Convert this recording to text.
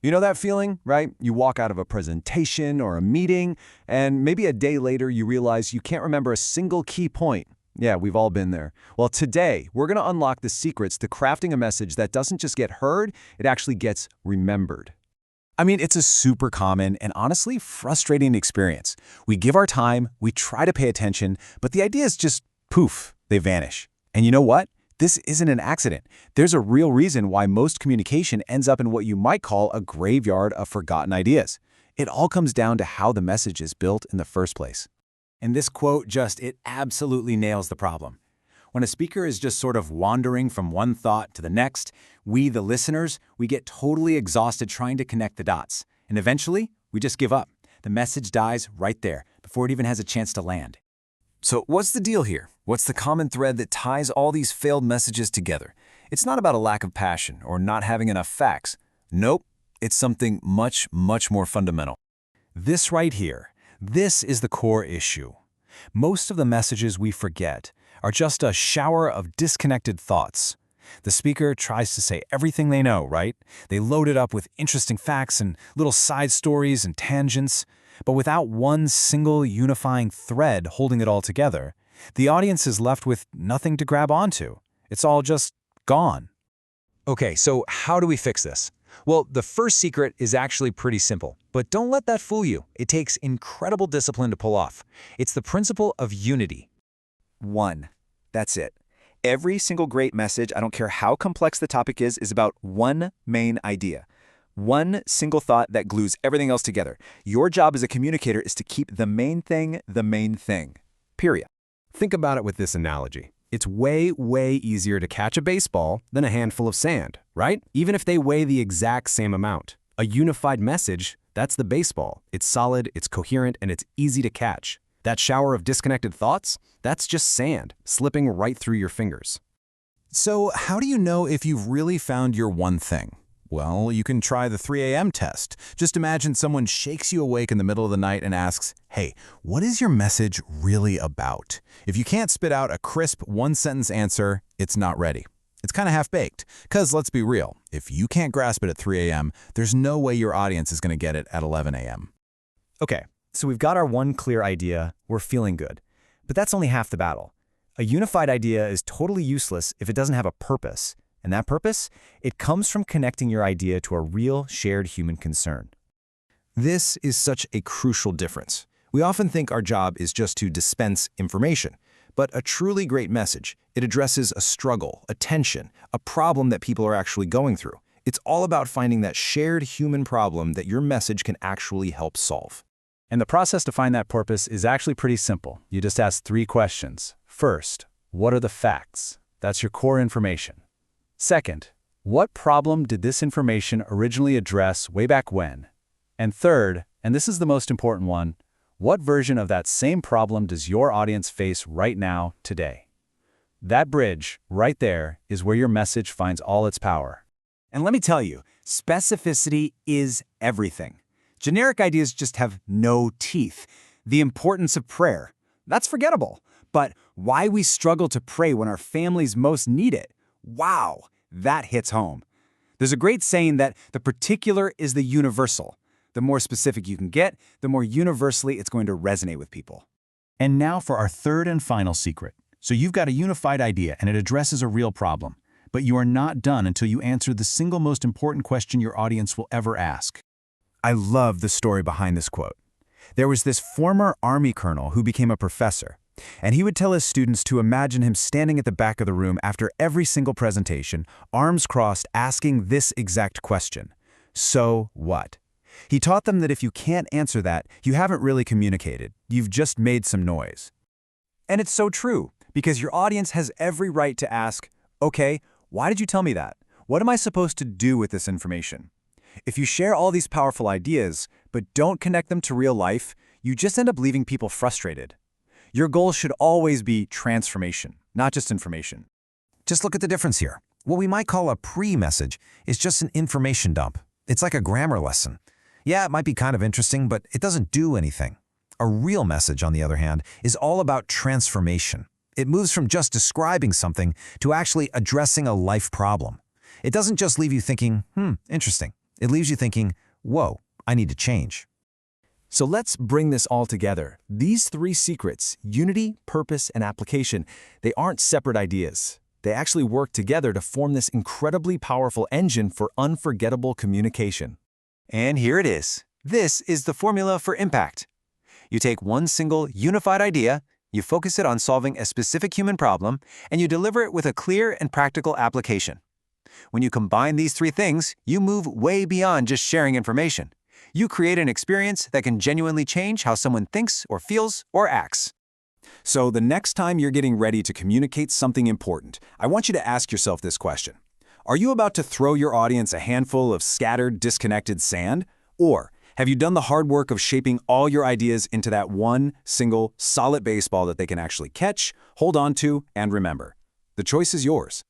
You know that feeling, right? You walk out of a presentation or a meeting, and maybe a day later you realize you can't remember a single key point. Yeah, we've all been there. Well, today, we're going to unlock the secrets to crafting a message that doesn't just get heard, it actually gets remembered. I mean, it's a super common and honestly frustrating experience. We give our time, we try to pay attention, but the ideas just poof, they vanish. And you know what? This isn't an accident. There's a real reason why most communication ends up in what you might call a graveyard of forgotten ideas. It all comes down to how the message is built in the first place. And this quote it absolutely nails the problem. When a speaker is just sort of wandering from one thought to the next, we, the listeners, we get totally exhausted trying to connect the dots. And eventually, we just give up. The message dies right there before it even has a chance to land. So what's the deal here? What's the common thread that ties all these failed messages together? It's not about a lack of passion or not having enough facts. Nope, it's something much, much more fundamental. This right here, this is the core issue. Most of the messages we forget are just a shower of disconnected thoughts. The speaker tries to say everything they know, right? They load it up with interesting facts and little side stories and tangents. But without one single unifying thread holding it all together, the audience is left with nothing to grab onto. It's all just gone. Okay, so how do we fix this? Well, the first secret is actually pretty simple, but don't let that fool you. It takes incredible discipline to pull off. It's the principle of unity. One. That's it. Every single great message, I don't care how complex the topic is about one main idea. One single thought that glues everything else together. Your job as a communicator is to keep the main thing, period. Think about it with this analogy. It's way, way easier to catch a baseball than a handful of sand, right? Even if they weigh the exact same amount. A unified message, that's the baseball. It's solid, it's coherent, and it's easy to catch. That shower of disconnected thoughts, that's just sand slipping right through your fingers. So how do you know if you've really found your one thing? Well, you can try the 3 a.m. test. Just imagine someone shakes you awake in the middle of the night and asks, hey, what is your message really about? If you can't spit out a crisp one-sentence answer, it's not ready. It's kind of half-baked. Because let's be real, if you can't grasp it at 3 a.m., there's no way your audience is going to get it at 11 a.m. Okay, so we've got our one clear idea, we're feeling good. But that's only half the battle. A unified idea is totally useless if it doesn't have a purpose. And that purpose? It comes from connecting your idea to a real shared human concern. This is such a crucial difference. We often think our job is just to dispense information. But a truly great message, it addresses a struggle, a tension, a problem that people are actually going through. It's all about finding that shared human problem that your message can actually help solve. And the process to find that purpose is actually pretty simple. You just ask 3 questions. First, what are the facts? That's your core information. Second, what problem did this information originally address way back when? And third, and this is the most important one, what version of that same problem does your audience face right now, today? That bridge, right there, is where your message finds all its power. And let me tell you, specificity is everything. Generic ideas just have no teeth. The importance of prayer, that's forgettable. But why we struggle to pray when our families most need it, wow, that hits home. There's a great saying that the particular is the universal. The more specific you can get, the more universally it's going to resonate with people. And now for our third and final secret. So you've got a unified idea and it addresses a real problem. But you are not done until you answer the single most important question your audience will ever ask. I love the story behind this quote. There was this former Army colonel who became a professor. And he would tell his students to imagine him standing at the back of the room after every single presentation, arms crossed, asking this exact question. So what? He taught them that if you can't answer that, you haven't really communicated. You've just made some noise. And it's so true, because your audience has every right to ask, okay, why did you tell me that? What am I supposed to do with this information? If you share all these powerful ideas, but don't connect them to real life, you just end up leaving people frustrated. Your goal should always be transformation, not just information. Just look at the difference here. What we might call a pre-message is just an information dump. It's like a grammar lesson. Yeah, it might be kind of interesting, but it doesn't do anything. A real message, on the other hand, is all about transformation. It moves from just describing something to actually addressing a life problem. It doesn't just leave you thinking, interesting. It leaves you thinking, whoa, I need to change. So let's bring this all together. These three secrets, unity, purpose, and application, they aren't separate ideas. They actually work together to form this incredibly powerful engine for unforgettable communication. And here it is. This is the formula for impact. You take one single, unified idea, you focus it on solving a specific human problem, and you deliver it with a clear and practical application. When you combine these three things, you move way beyond just sharing information. You create an experience that can genuinely change how someone thinks or feels or acts. So the next time you're getting ready to communicate something important, I want you to ask yourself this question. Are you about to throw your audience a handful of scattered, disconnected sand? Or have you done the hard work of shaping all your ideas into that one, single, solid baseball that they can actually catch, hold on to, and remember? The choice is yours.